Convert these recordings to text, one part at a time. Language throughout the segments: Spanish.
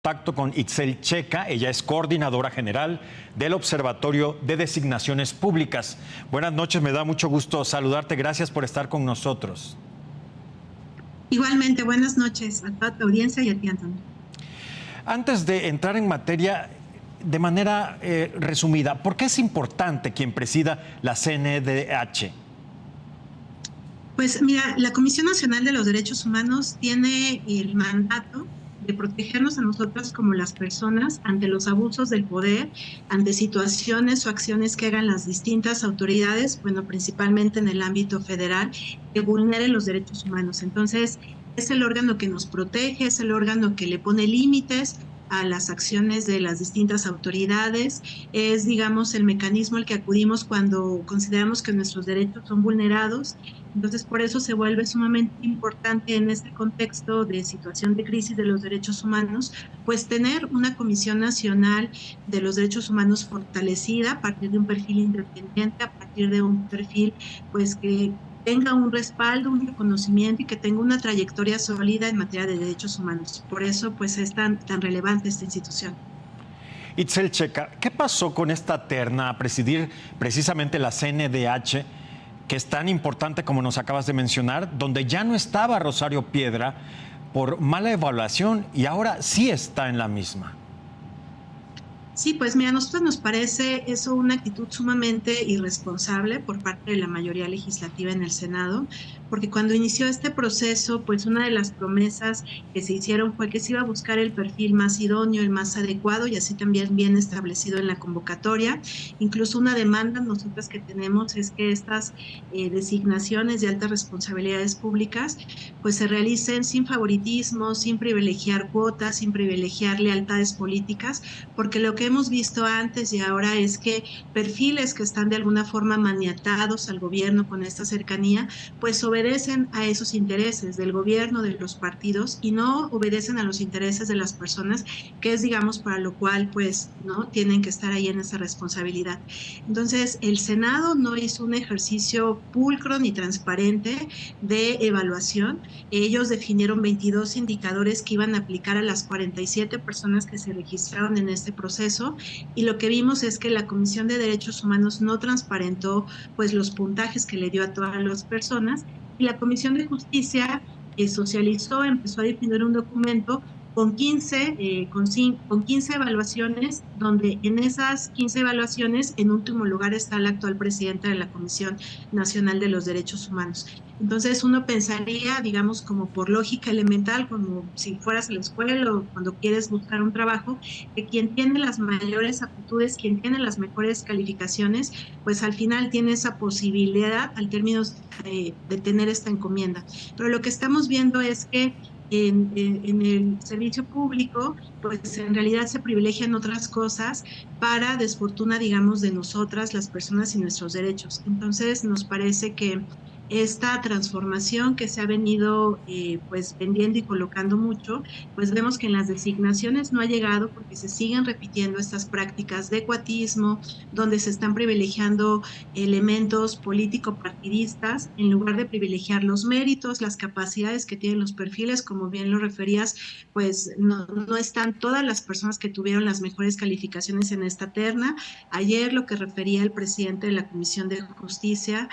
Contacto con Itzel Checa, ella es coordinadora general del Observatorio de Designaciones Públicas. Buenas noches, me da mucho gusto saludarte, gracias por estar con nosotros. Igualmente, buenas noches a toda tu audiencia y a ti, Antonio. Antes de entrar en materia, de manera resumida, ¿por qué es importante quien presida la CNDH? Pues mira, la Comisión Nacional de los Derechos Humanos tiene el mandato de protegernos a nosotros como las personas ante los abusos del poder, ante situaciones o acciones que hagan las distintas autoridades, bueno, principalmente en el ámbito federal, que vulneren los derechos humanos. Entonces, es el órgano que nos protege, es el órgano que le pone límites a las acciones de las distintas autoridades, es, digamos, el mecanismo al que acudimos cuando consideramos que nuestros derechos son vulnerados. Entonces, por eso se vuelve sumamente importante en este contexto de situación de crisis de los derechos humanos, pues tener una Comisión Nacional de los Derechos Humanos fortalecida a partir de un perfil independiente, a partir de un perfil pues que tenga un respaldo, un reconocimiento y que tenga una trayectoria sólida en materia de derechos humanos. Por eso pues es tan relevante esta institución. Itzel Checa, ¿qué pasó con esta terna a presidir precisamente la CNDH, que es tan importante como nos acabas de mencionar, donde ya no estaba Rosario Piedra por mala evaluación y ahora sí está en la misma? Sí, pues mira, a nosotros nos parece eso una actitud sumamente irresponsable por parte de la mayoría legislativa en el Senado, porque cuando inició este proceso, pues una de las promesas que se hicieron fue que se iba a buscar el perfil más idóneo, el más adecuado y así también bien establecido en la convocatoria. Incluso una demanda nosotras que tenemos es que estas designaciones de altas responsabilidades públicas pues se realicen sin favoritismo, sin privilegiar cuotas, sin privilegiar lealtades políticas, porque lo que hemos visto antes y ahora es que perfiles que están de alguna forma maniatados al gobierno con esta cercanía, pues obedecen a esos intereses del gobierno, de los partidos y no obedecen a los intereses de las personas, que es, digamos, para lo cual pues no tienen que estar ahí en esa responsabilidad. Entonces, el Senado no hizo un ejercicio pulcro ni transparente de evaluación. Ellos definieron 22 indicadores que iban a aplicar a las 47 personas que se registraron en este proceso y lo que vimos es que la Comisión de Derechos Humanos no transparentó pues los puntajes que le dio a todas las personas y la Comisión de Justicia socializó, empezó a definir un documento con 15, con 15 evaluaciones, donde en esas 15 evaluaciones, en último lugar está la actual presidenta de la Comisión Nacional de los Derechos Humanos. Entonces uno pensaría, digamos, como por lógica elemental, como si fueras a la escuela o cuando quieres buscar un trabajo, que quien tiene las mayores aptitudes, quien tiene las mejores calificaciones, pues al final tiene esa posibilidad al términos de tener esta encomienda. Pero lo que estamos viendo es que en el servicio público, pues en realidad se privilegian otras cosas para desfortuna, digamos, de nosotras, las personas y nuestros derechos. Entonces, nos parece que esta transformación que se ha venido pues vendiendo y colocando mucho, pues vemos que en las designaciones no ha llegado porque se siguen repitiendo estas prácticas de cuatismo, donde se están privilegiando elementos político-partidistas en lugar de privilegiar los méritos, las capacidades que tienen los perfiles, como bien lo referías, pues no están todas las personas que tuvieron las mejores calificaciones en esta terna. Ayer lo que refería el presidente de la Comisión de Justicia,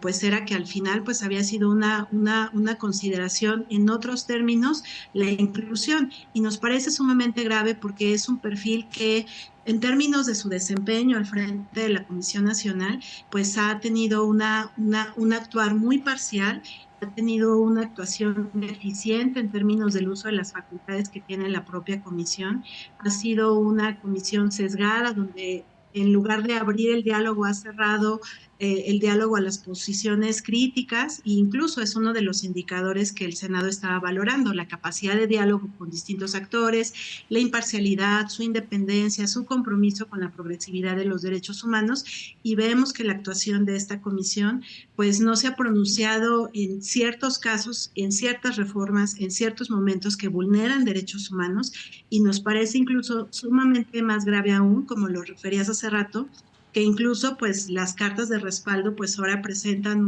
pues era que al final pues había sido una consideración en otros términos la inclusión y nos parece sumamente grave porque es un perfil que en términos de su desempeño al frente de la Comisión Nacional, pues ha tenido un actuar muy parcial, ha tenido una actuación deficiente en términos del uso de las facultades que tiene la propia comisión, ha sido una comisión sesgada donde en lugar de abrir el diálogo ha cerrado el diálogo a las posiciones críticas e incluso es uno de los indicadores que el Senado estaba valorando, la capacidad de diálogo con distintos actores, la imparcialidad, su independencia, su compromiso con la progresividad de los derechos humanos y vemos que la actuación de esta comisión pues no se ha pronunciado en ciertos casos, en ciertas reformas, en ciertos momentos que vulneran derechos humanos y nos parece incluso sumamente más grave aún, como lo referías hace rato, que incluso pues las cartas de respaldo pues ahora presentan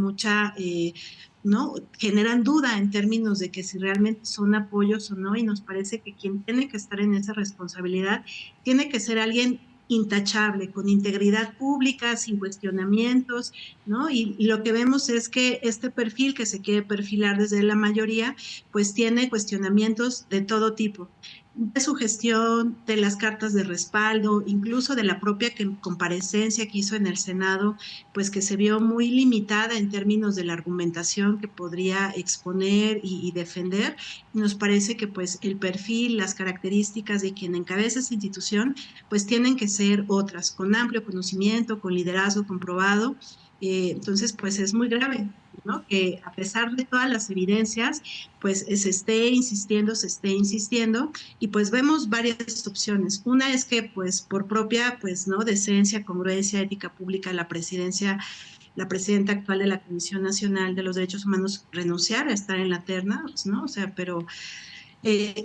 ¿no? Generan duda en términos de que si realmente son apoyos o no, y nos parece que quien tiene que estar en esa responsabilidad tiene que ser alguien intachable, con integridad pública, sin cuestionamientos, ¿no? Y lo que vemos es que este perfil que se quiere perfilar desde la mayoría, pues tiene cuestionamientos de todo tipo, de su gestión, de las cartas de respaldo, incluso de la propia comparecencia que hizo en el Senado, pues que se vio muy limitada en términos de la argumentación que podría exponer y defender. Nos parece que pues el perfil, las características de quien encabeza esa institución, pues tienen que ser otras, con amplio conocimiento, con liderazgo comprobado. Entonces, pues es muy grave, ¿no? Que a pesar de todas las evidencias, pues se esté insistiendo, y pues vemos varias opciones. Una es que, pues por propia, pues, ¿no? Decencia, congruencia, ética pública, la presidenta actual de la Comisión Nacional de los Derechos Humanos renunciar a estar en la terna, pues, ¿no? O sea, pero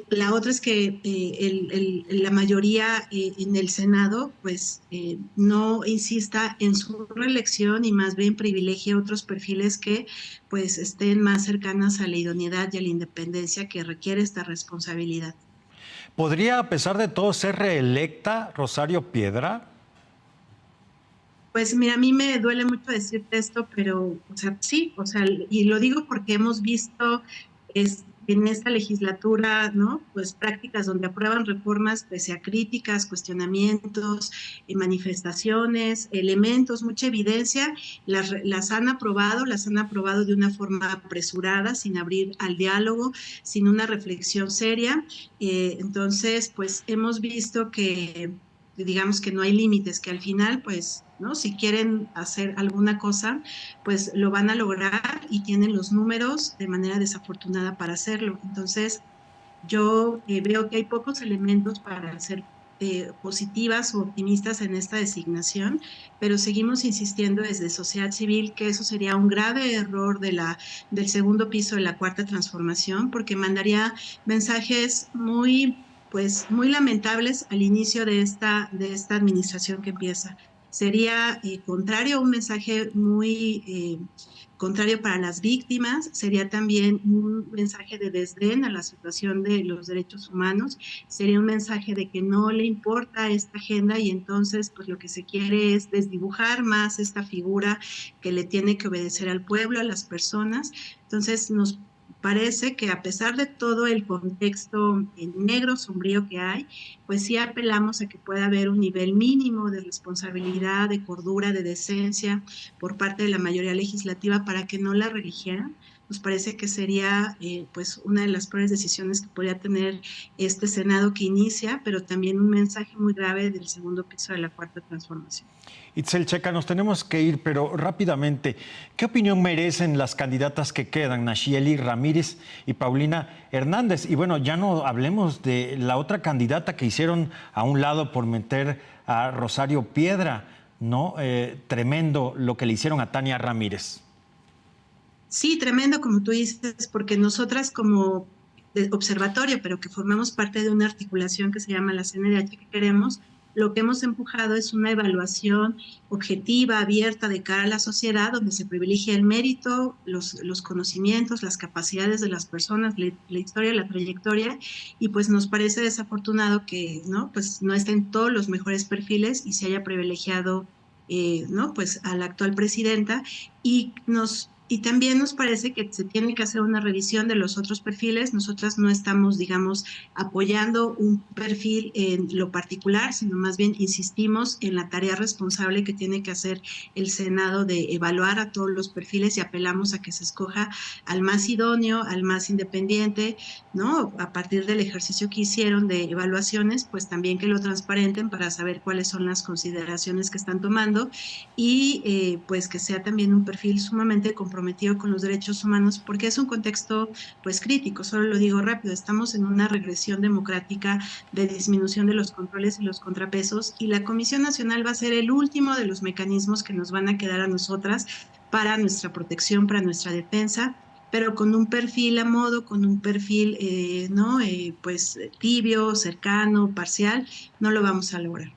la otra es que la mayoría en el Senado pues no insista en su reelección y más bien privilegie otros perfiles que pues estén más cercanas a la idoneidad y a la independencia que requiere esta responsabilidad. ¿Podría, a pesar de todo, ser reelecta Rosario Piedra? Pues mira, a mí me duele mucho decirte esto, pero, o sea, sí, o sea, y lo digo porque hemos visto en esta legislatura, ¿no? Pues prácticas donde aprueban reformas pese a críticas, cuestionamientos, manifestaciones, elementos, mucha evidencia, las han aprobado de una forma apresurada, sin abrir al diálogo, sin una reflexión seria. Entonces, pues hemos visto que digamos que no hay límites, que al final, pues, ¿no? Si quieren hacer alguna cosa, pues lo van a lograr y tienen los números de manera desafortunada para hacerlo. Entonces, yo veo que hay pocos elementos para ser positivas o optimistas en esta designación, pero seguimos insistiendo desde sociedad civil que eso sería un grave error del segundo piso de la cuarta transformación, porque mandaría mensajes pues, muy lamentables al inicio de esta administración que empieza. Sería contrario, un mensaje muy contrario para las víctimas, sería también un mensaje de desdén a la situación de los derechos humanos, sería un mensaje de que no le importa esta agenda y entonces pues lo que se quiere es desdibujar más esta figura que le tiene que obedecer al pueblo, a las personas. Entonces nos parece que a pesar de todo el contexto negro, sombrío que hay, pues sí apelamos a que pueda haber un nivel mínimo de responsabilidad, de cordura, de decencia por parte de la mayoría legislativa para que no la religieran. Nos parece que sería pues una de las peores decisiones que podría tener este Senado que inicia, pero también un mensaje muy grave del segundo piso de la cuarta transformación. Itzel Checa, nos tenemos que ir, pero rápidamente, ¿qué opinión merecen las candidatas que quedan, Nacheli Ramírez y Paulina Hernández? Y bueno, ya no hablemos de la otra candidata que hicieron a un lado por meter a Rosario Piedra, ¿no? Tremendo lo que le hicieron a Tania Ramírez. Sí, tremendo, como tú dices, porque nosotras como observatorio, pero que formamos parte de una articulación que se llama la CNDH que queremos, lo que hemos empujado es una evaluación objetiva, abierta, de cara a la sociedad, donde se privilegia el mérito, los conocimientos, las capacidades de las personas, la historia, la trayectoria, y pues nos parece desafortunado que, ¿no? Pues no estén todos los mejores perfiles y se haya privilegiado, ¿no? Pues a la actual presidenta, y también nos parece que se tiene que hacer una revisión de los otros perfiles. Nosotras no estamos, digamos, apoyando un perfil en lo particular, sino más bien insistimos en la tarea responsable que tiene que hacer el Senado de evaluar a todos los perfiles y apelamos a que se escoja al más idóneo, al más independiente, ¿no? A partir del ejercicio que hicieron de evaluaciones, pues también que lo transparenten para saber cuáles son las consideraciones que están tomando y pues que sea también un perfil sumamente comprometido con los derechos humanos, porque es un contexto pues crítico, solo lo digo rápido, estamos en una regresión democrática de disminución de los controles y los contrapesos, y la Comisión Nacional va a ser el último de los mecanismos que nos van a quedar a nosotras para nuestra protección, para nuestra defensa, pero con un perfil a modo, con un perfil pues tibio, cercano, parcial, no lo vamos a lograr.